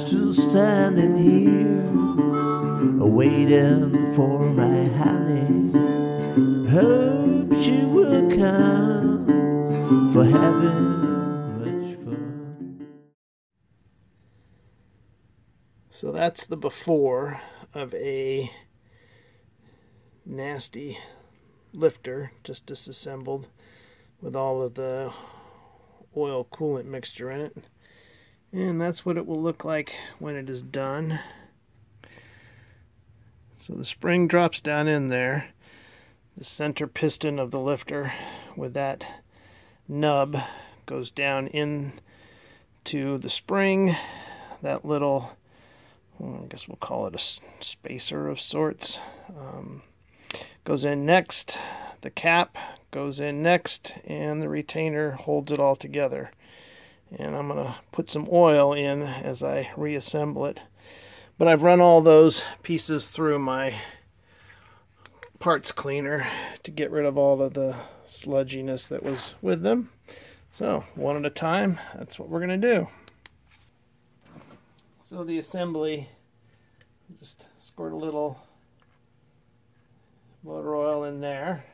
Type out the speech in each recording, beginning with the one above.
still standing here, waiting for my honey. Hope she will come for having much fun. So that's the before of a nasty lifter, just disassembled with all of the oil coolant mixture in it. And that's what it will look like when it is done. So the spring drops down in there. The center piston of the lifter with that nub goes down into the spring. That little, I guess we'll call it a spacer of sorts, goes in next. The cap goes in next, and the retainer holds it all together. And I'm going to put some oil in as I reassemble it. But I've run all those pieces through my parts cleaner to get rid of all of the sludginess that was with them. So one at a time, that's what we're going to do. So the assembly, just squirt a little motor oil in there,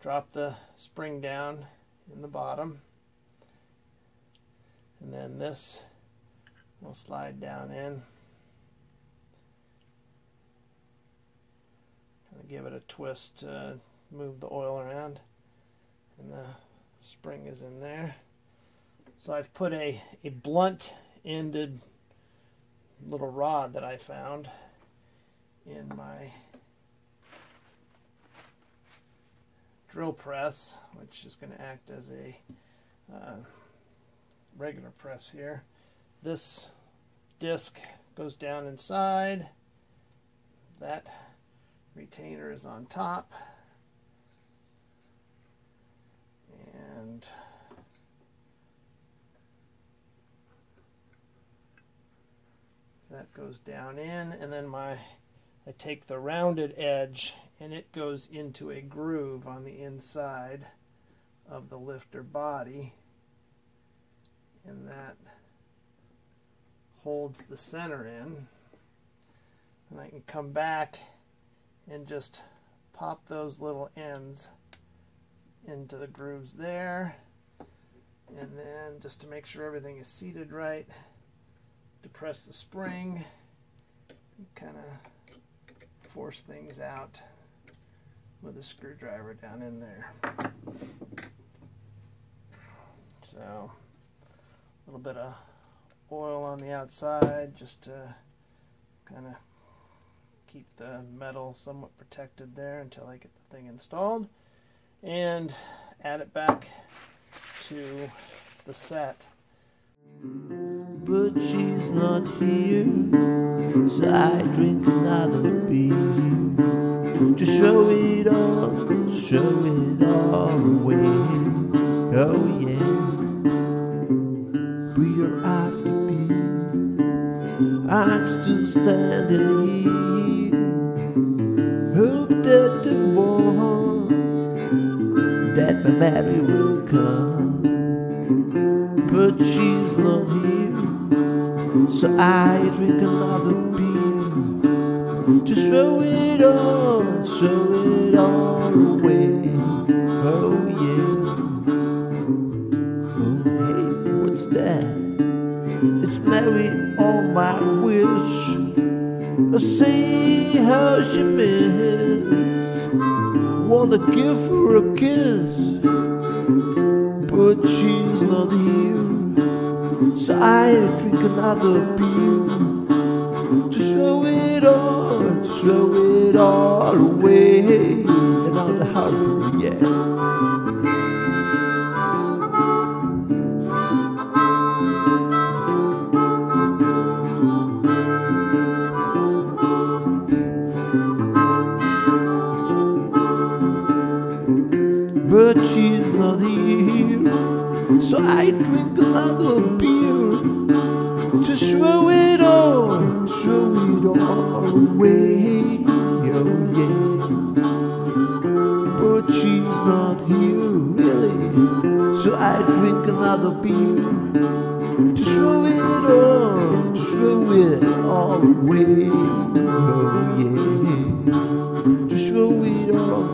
drop the spring down in the bottom, and then this will slide down in. Give it a twist to move the oil around, and the spring is in there. So I've put a blunt ended little rod that I found in my drill press, which is going to act as a regular press here. This disc goes down inside. That retainer is on top, and that goes down in, and then I take the rounded edge and it goes into a groove on the inside of the lifter body, and that holds the center in. And I can come back and just pop those little ends into the grooves there, and then just to make sure everything is seated right, depress the spring and kind of force things out with a screwdriver down in there. So a little bit of oil on the outside just to kind of keep the metal somewhat protected there until I get the thing installed, and add it back to the set. But she's not here, so I drink another beer to show it all away. Oh yeah, beer after beer, I'm still standing here. Hope that the one that my Mary will come, but she's not here, so I drink another beer to show it all away. Oh yeah. Oh hey, what's that? It's Mary on my wish. See how she miss. Wanna give her a kiss, but she's not here, so I drink another beer to show it all away. And on the harbor, yeah. But she's not here, so I drink another beer to show it all away. Oh yeah. But she's not here, really, so I drink another beer to show it away. Oh yeah, just show it all,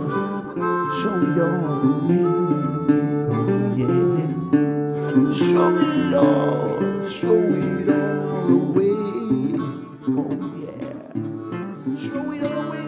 show it all away. Oh yeah, show it all, show it all away. Oh yeah, show it all away.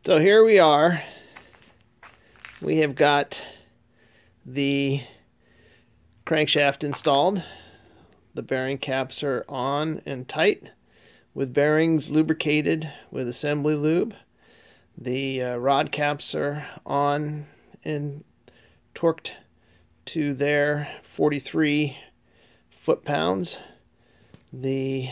So here we are. We have got the crankshaft installed. The bearing caps are on and tight with bearings lubricated with assembly lube. The rod caps are on and torqued to their 43 foot-pounds. The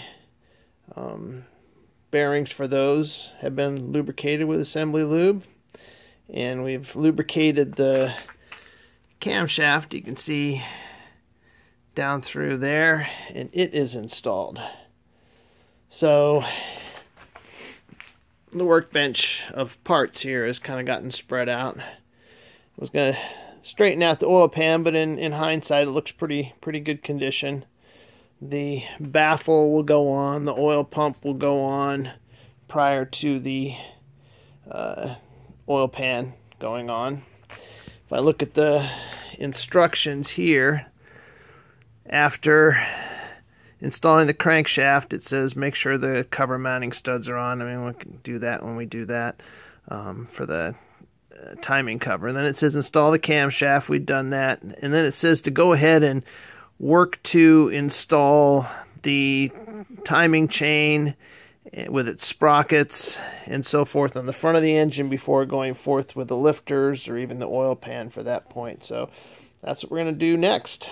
bearings for those have been lubricated with assembly lube, and we've lubricated the camshaft. You can see down through there, and it is installed. So the workbench of parts here has kind of gotten spread out. I was going to straighten out the oil pan, but in hindsight it looks pretty good condition. The baffle will go on, the oil pump will go on prior to the oil pan going on. If I look at the instructions here, after installing the crankshaft, it says make sure the cover mounting studs are on. I mean, we can do that when we do that for the timing cover. And then it says install the camshaft. We've done that. And then it says to go ahead and work to install the timing chain with its sprockets and so forth on the front of the engine before going forth with the lifters or even the oil pan for that point. So that's what we're going to do next.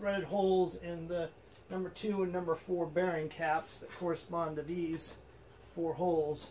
threaded holes in the number 2 and number 4 bearing caps that correspond to these 4 holes.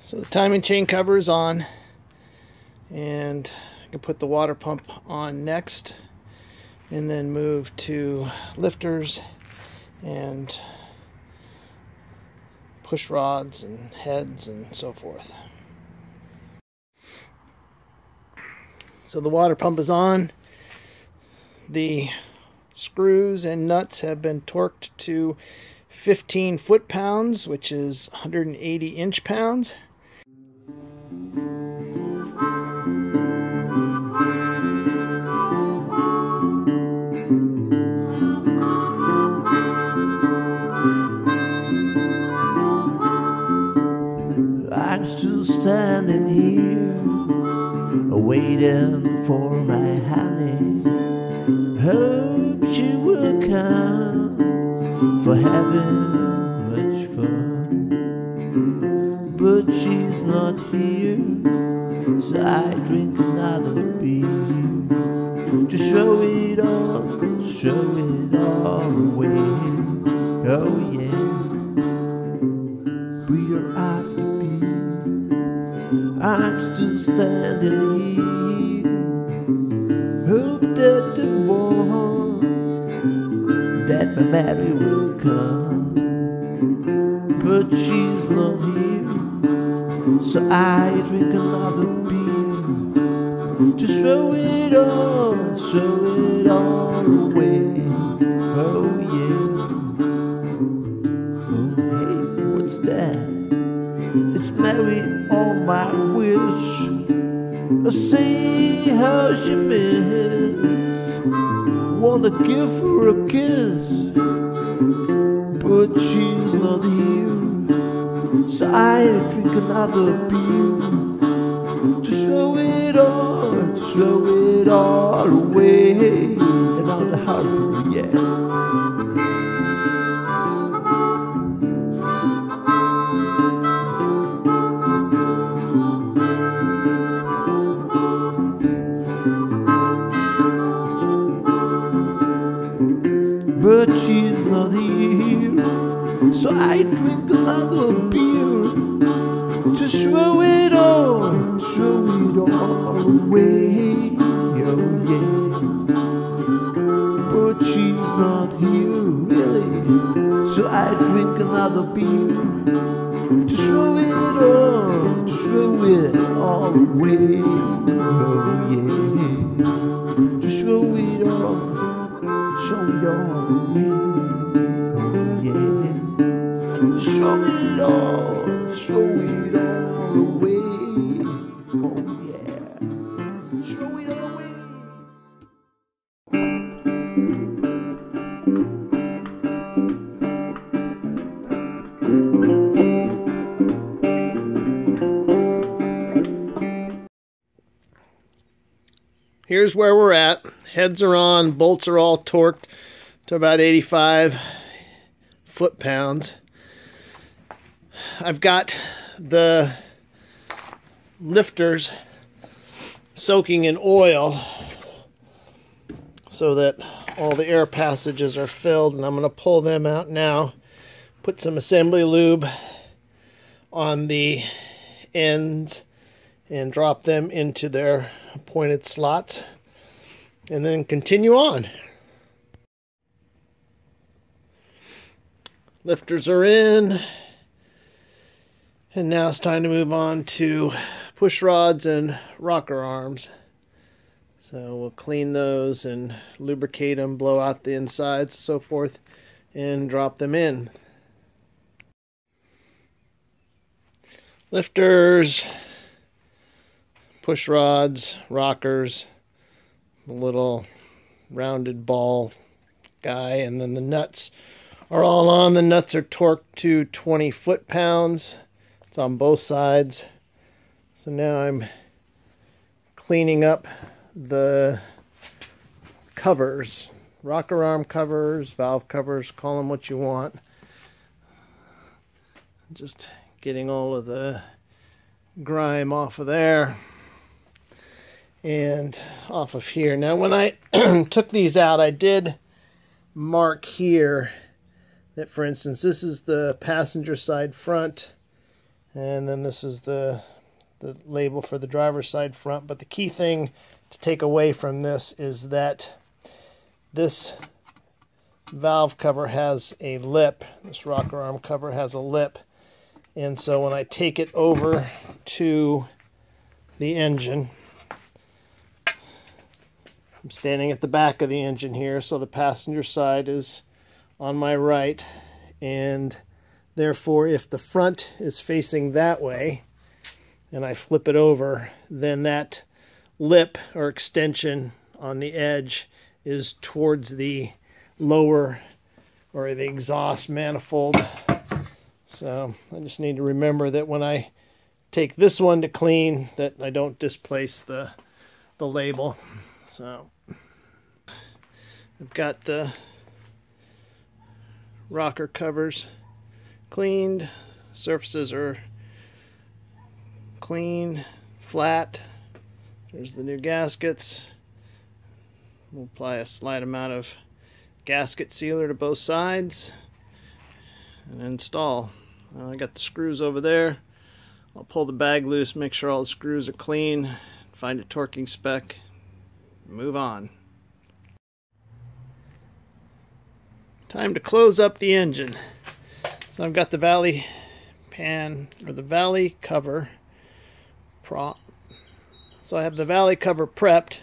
So the timing chain cover is on, and I can put the water pump on next, and then move to lifters and push rods and heads and so forth. So the water pump is on. The screws and nuts have been torqued to 15 foot-pounds, which is 180 inch-pounds. I'm still standing here, waiting for my honey. Hope she will come for having much fun, but she's not here, so I drink another beer to show it all away. Oh yeah, beer after beer, I'm still standing here. Hope that the one that my Mary will come, but she's not here, so I drink another beer to show it all away. Oh yeah. Oh hey, what's that? It's Mary on my wish. I see how she miss, wanna give her a kiss, but she's not here, so I drink another beer to show it all away. And on the harbor, yeah. But she's not here, so I drink another beer to show it all away. Oh yeah. But she's not here really, so I drink another beer to show it all away. Oh yeah. To show it all away. Oh yeah. Show it all away. Oh yeah. Show it all away. Here's where we're at. Heads are on, bolts are all torqued to about 85 foot-pounds. I've got the lifters soaking in oil so that all the air passages are filled, and I'm going to pull them out now, put some assembly lube on the ends and drop them into their pointed slots, and then continue on. Lifters are in, and now it's time to move on to push rods and rocker arms. So we'll clean those and lubricate them, blow out the insides, and so forth, and drop them in. Lifters, push rods, rockers, the little rounded ball guy, and then the nuts are all on. The nuts are torqued to 20 foot-pounds. It's on both sides. So now I'm cleaning up the covers, rocker arm covers, valve covers, call them what you want. Just getting all of the grime off of there and off of here. Now when I took these out, I did mark here that, for instance, this is the passenger side front And then this is the label for the driver's side front. But the key thing to take away from this is that this valve cover has a lip. This rocker arm cover has a lip. And so when I take it over to the engine, I'm standing at the back of the engine here, so the passenger side is on my right, and therefore if the front is facing that way and I flip it over, then that lip or extension on the edge is towards the lower or the exhaust manifold. So I just need to remember that when I take this one to clean, that I don't displace the label. So I've got the rocker covers cleaned, surfaces are clean, flat. There's the new gaskets. We'll apply a slight amount of gasket sealer to both sides and install. I got the screws over there. I'll pull the bag loose, make sure all the screws are clean, find a torquing spec, move on. Time to close up the engine. So I've got the valley pan, or the valley cover so I have the valley cover prepped.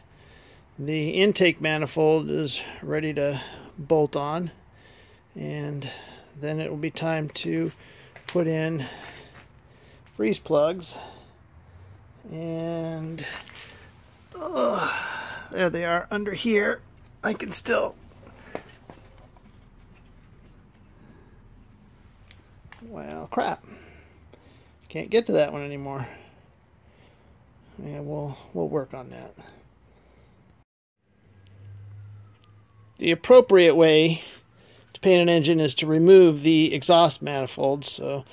The intake manifold is ready to bolt on, and then it will be time to put in freeze plugs. And there they are under here. I can still, well, crap, can't get to that one anymore. Yeah, we'll work on that. The appropriate way to paint an engine is to remove the exhaust manifolds so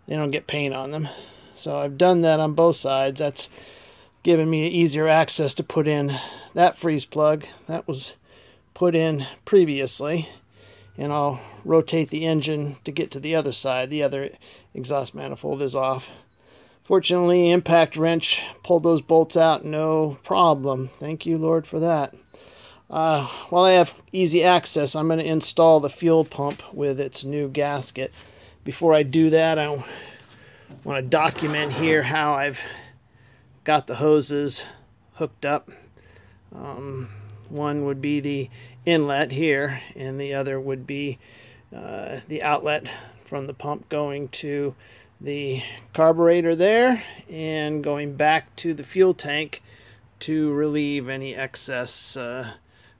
they don't get paint on them. So I've done that on both sides. That's given me easier access to put in that freeze plug. That was put in previously, and I'll rotate the engine to get to the other side. The other exhaust manifold is off. Fortunately, impact wrench pulled those bolts out, no problem. Thank you, Lord, for that. While I have easy access, I'm going to install the fuel pump with its new gasket. Before I do that, I want to document here how I've got the hoses hooked up. One would be the inlet here, and the other would be the outlet from the pump going to the carburetor there and going back to the fuel tank to relieve any excess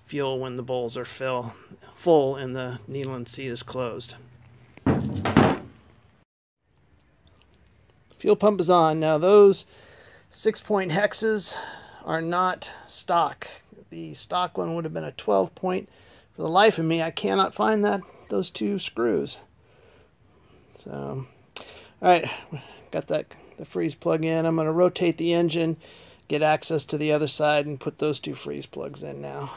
fuel when the bowls are full and the needle and seat is closed. Fuel pump is on. Now those 6-point hexes are not stock. The stock one would have been a 12-point. For the life of me, I cannot find those two screws. So, all right, got the freeze plug in. I'm going to rotate the engine, get access to the other side, and put those two freeze plugs in now.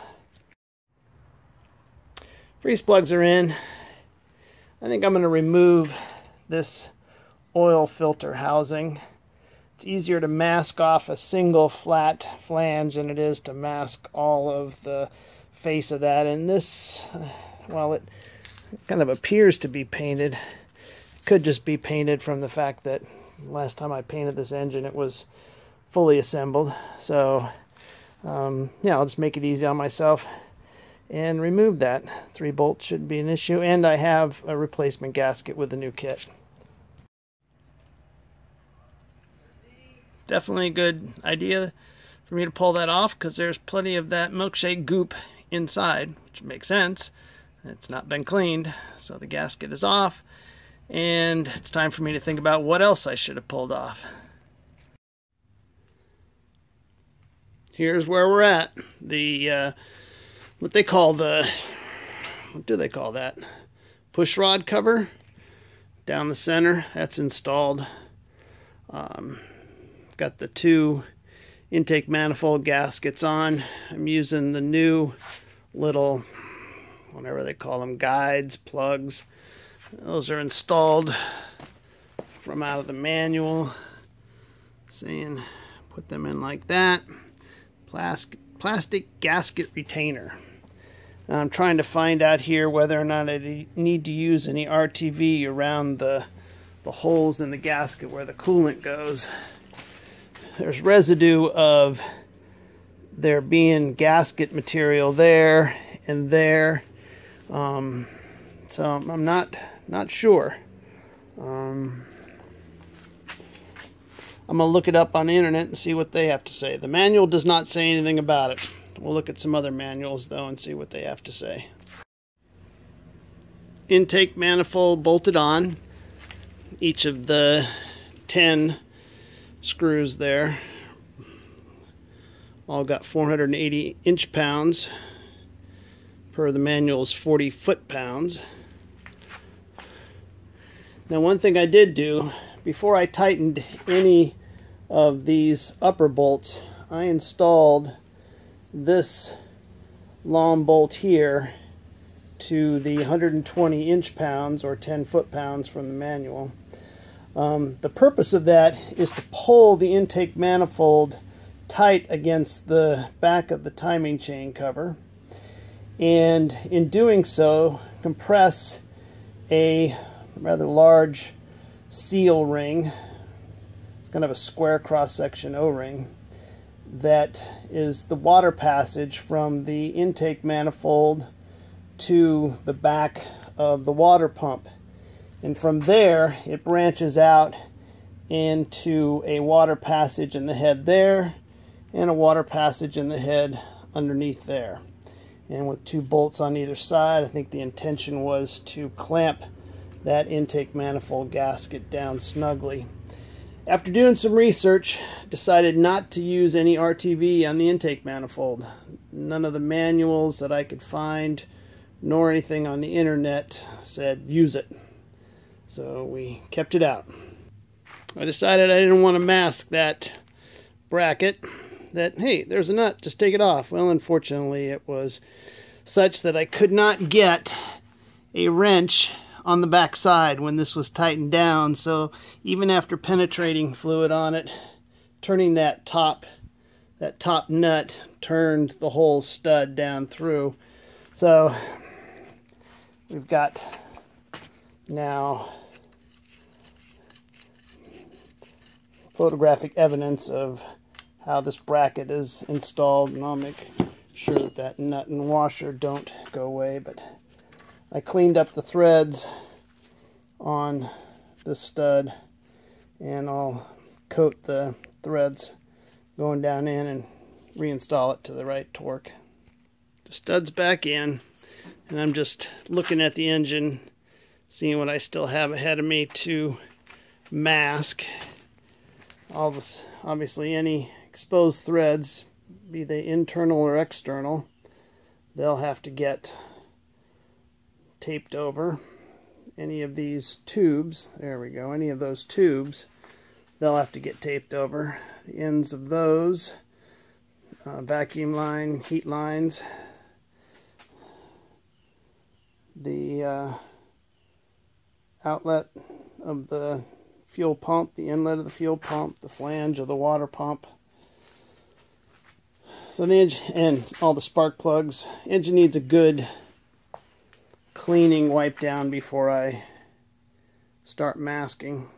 Freeze plugs are in. I think I'm going to remove this oil filter housing. It's easier to mask off a single flat flange than it is to mask all of the face of that. And this, well, it kind of appears to be painted. It could just be painted from the fact that last time I painted this engine it was fully assembled. So yeah, I'll just make it easy on myself and remove that. 3 bolts shouldn't be an issue, and I have a replacement gasket with the new kit. Definitely a good idea for me to pull that off because there's plenty of that milkshake goop inside, which makes sense. It's not been cleaned, so the gasket is off, and it's time for me to think about what else I should have pulled off. Here's where we're at. The what do they call that? Push rod cover down the center. That's installed. Got the 2 intake manifold gaskets on. I'm using the new little, whatever they call them, guides, plugs. Those are installed from out of the manual saying put them in like that. Plastic gasket retainer. And I'm trying to find out here whether or not I need to use any RTV around the holes in the gasket where the coolant goes. There's residue of there being gasket material there and there, so I'm not sure. I'm gonna look it up on the internet and see what they have to say. The manual does not say anything about it. We'll look at some other manuals though and see what they have to say. Intake manifold bolted on. Each of the 10 screws there all got 480 inch-pounds per the manual's 40 foot-pounds. Now, one thing I did do before I tightened any of these upper bolts, I installed this long bolt here to the 120 inch-pounds or 10 foot-pounds from the manual. The purpose of that is to pull the intake manifold tight against the back of the timing chain cover, and in doing so compress a rather large seal ring. It's kind of a square cross-section O-ring that is the water passage from the intake manifold to the back of the water pump. And from there, it branches out into a water passage in the head there, and a water passage in the head underneath there. And with 2 bolts on either side, I think the intention was to clamp that intake manifold gasket down snugly. After doing some research, decided not to use any RTV on the intake manifold. None of the manuals that I could find, nor anything on the internet, said use it. So we kept it out. I decided I didn't want to mask that bracket, that, hey, there's a nut, just take it off. Well, unfortunately, it was such that I could not get a wrench on the back side when this was tightened down. So even after penetrating fluid on it, turning that top nut turned the whole stud down through. So we've got now photographic evidence of how this bracket is installed, and I'll make sure that that nut and washer don't go away. But I cleaned up the threads on the stud, and I'll coat the threads going down in and reinstall it to the right torque. The stud's back in, and I'm just looking at the engine, seeing what I still have ahead of me to mask. All this, obviously, any exposed threads, be they internal or external, they'll have to get taped over. Any of these tubes, there we go, any of those tubes, they'll have to get taped over. The ends of those, vacuum line, heat lines, the outlet of the fuel pump, the inlet of the fuel pump, the flange of the water pump. So the engine, and all the spark plugs. Engine needs a good cleaning, wipe down before I start masking.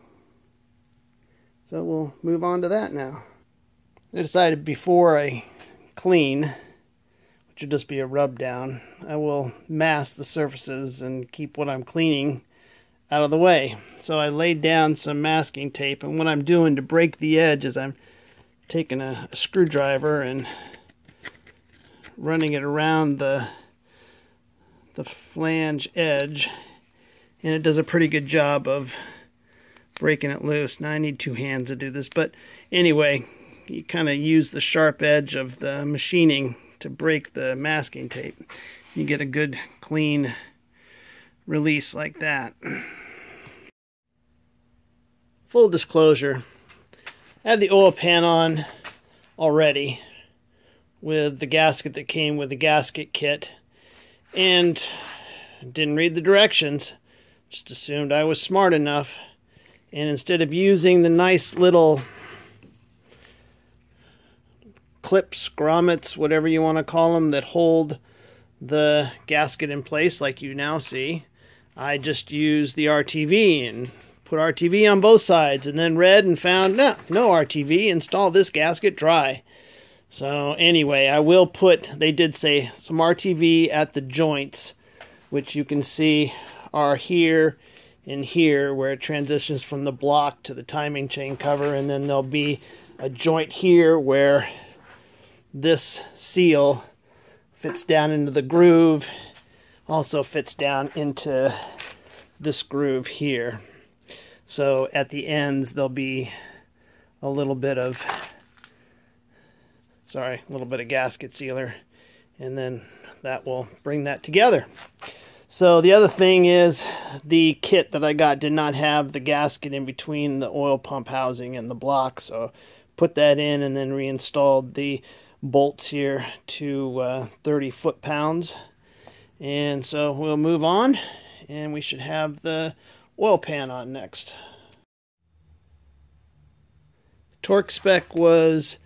So we'll move on to that now. I decided before I clean, which will just be a rub down, I will mask the surfaces and keep what I'm cleaning out of the way. So I laid down some masking tape, and what I'm doing to break the edge is I'm taking a screwdriver and running it around the flange edge, and it does a pretty good job of breaking it loose. Now I need 2 hands to do this, but anyway, you kind of use the sharp edge of the machining to break the masking tape. You get a good clean release like that. Full disclosure, I had the oil pan on already with the gasket that came with the gasket kit, and didn't read the directions. Just assumed I was smart enough And instead of using the nice little clips, grommets, whatever you want to call them, that hold the gasket in place like you now see, I just used the RTV and put RTV on both sides, and then read and found no RTV, install this gasket, dry. So anyway, I will put, they did say, some RTV at the joints, which you can see are here and here, where it transitions from the block to the timing chain cover, and then there'll be a joint here where this seal fits down into the groove, also fits down into this groove here. So at the ends there'll be a little bit of gasket sealer, and then that will bring that together. So the other thing is, the kit that I got did not have the gasket in between the oil pump housing and the block, so put that in and then reinstalled the bolts here to 30 foot-pounds. And so we'll move on, and we should have the oil pan on next. Torque spec was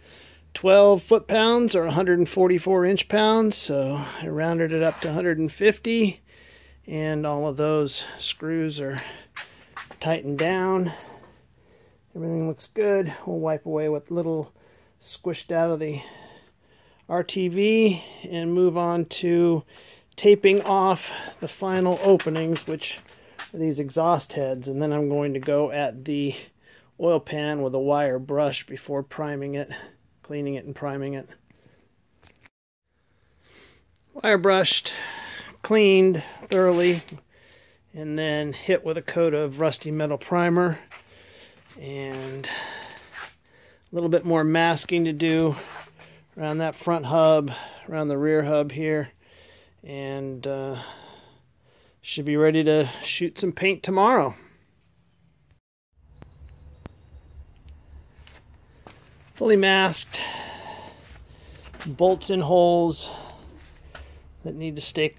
12 foot-pounds or 144 inch-pounds, so I rounded it up to 150, and all of those screws are tightened down. Everything looks good. We'll wipe away what little squished out of the RTV and move on to taping off the final openings, which are these exhaust heads, and then I'm going to go at the oil pan with a wire brush before priming it, cleaning it and priming it. Wire brushed, cleaned thoroughly, and then hit with a coat of rusty metal primer, and a little bit more masking to do around that front hub, around the rear hub here, and should be ready to shoot some paint tomorrow. Fully masked, bolts in holes that need to stay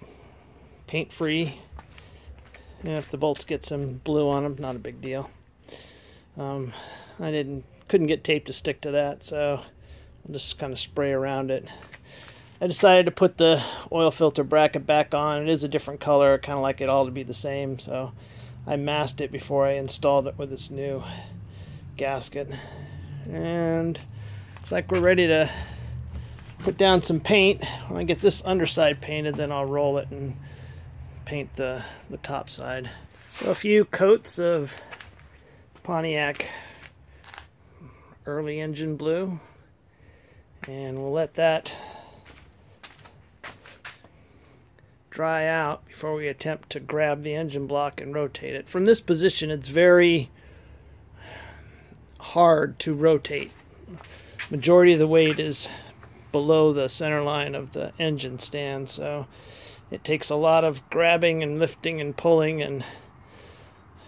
paint free. And if the bolts get some blue on them, not a big deal. I couldn't get tape to stick to that, so I'll just kind of spray around it. I decided to put the oil filter bracket back on. It is a different color, kind of like it all to be the same, so I masked it before I installed it with this new gasket. And looks like we're ready to put down some paint. When I get this underside painted, then I'll roll it and paint the top side. So a few coats of Pontiac early engine blue, and we'll let that dry out before we attempt to grab the engine block and rotate it. From this position, it's very hard to rotate. Majority of the weight is below the center line of the engine stand, so it takes a lot of grabbing and lifting and pulling, and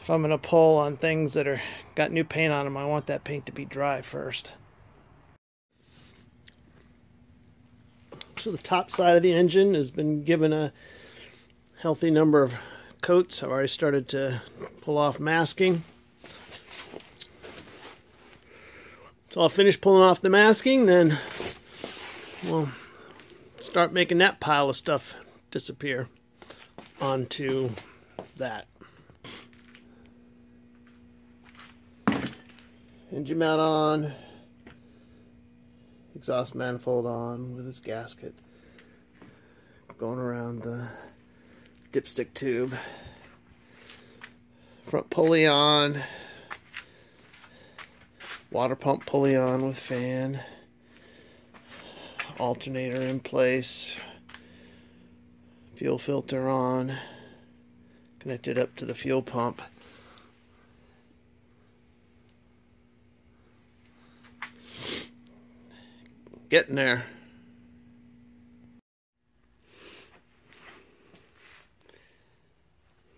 if I'm going to pull on things that got new paint on them, I want that paint to be dry first. So the top side of the engine has been given a healthy number of coats. I've already started to pull off masking. So I'll finish pulling off the masking, then we'll start making that pile of stuff disappear onto that. Engine mount on, exhaust manifold on with its gasket going around the dipstick tube. Front pulley on, water pump pulley on with fan, alternator in place, fuel filter on, connected up to the fuel pump. Getting there.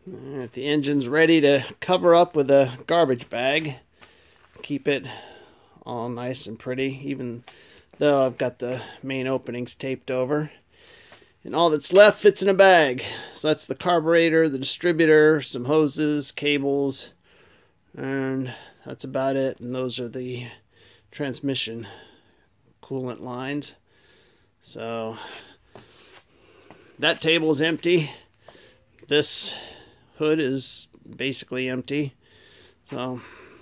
Alright, the engine's ready to cover up with a garbage bag. Keep it all nice and pretty, even though I've got the main openings taped over. And all that's left fits in a bag. So that's the carburetor, the distributor, some hoses, cables, And that's about it. And those are the transmission coolant lines. So that table is empty. This hood is basically empty. So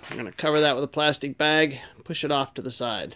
I'm going to cover that with a plastic bag, push it off to the side.